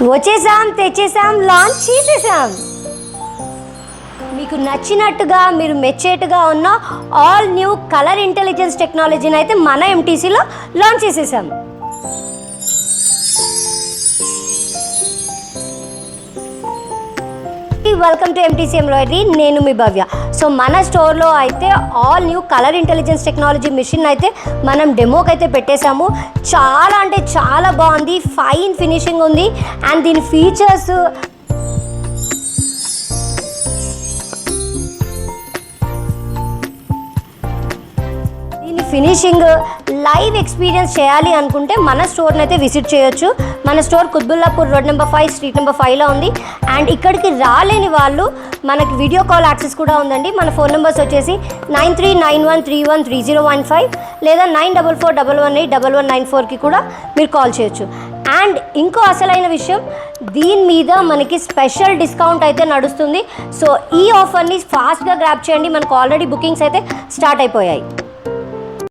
వచ్చేసాం, తెచ్చేసాం, లాంచ్ చేసేసాం. మీకు నచ్చినట్టుగా మీరు మెచ్చేట్టుగా ఉన్న ఆల్ న్యూ కలర్ ఇంటెలిజెన్స్ టెక్నాలజీని అయితే మన ఎంటీసీలో లాంచ్ చేసేసాం. Welcome to MTC embroidery. నేను మీ భవ్య. సో మన స్టోర్లో అయితే all new colour intelligence technology machine అయితే మనం డెమోకి అయితే పెట్టేశాము. చాలా అంటే చాలా బాగుంది, ఫైన్ ఫినిషింగ్ ఉంది. అండ్ దీని ఫీచర్స్ ఫినిషింగ్ లైవ్ ఎక్స్పీరియన్స్ చేయాలి అనుకుంటే మన స్టోర్ని అయితే విజిట్ చేయొచ్చు. మన store Quthbullapur road number 5 street number 5లో ఉంది. అండ్ ఇక్కడికి రాలేని వాళ్ళు మనకి వీడియో కాల్ యాక్సెస్ కూడా ఉందండి. మన ఫోన్ నెంబర్స్ వచ్చేసి 9391313015 లేదా 9441181194కి కూడా మీరు కాల్ చేయొచ్చు. అండ్ ఇంకో అసలైన విషయం, దీని మీద మనకి స్పెషల్ డిస్కౌంట్ అయితే నడుస్తుంది. సో ఈ ఆఫర్ని ఫాస్ట్గా గ్రాప్ చేయండి. మనకు ఆల్రెడీ బుకింగ్స్ అయితే స్టార్ట్ అయిపోయాయి.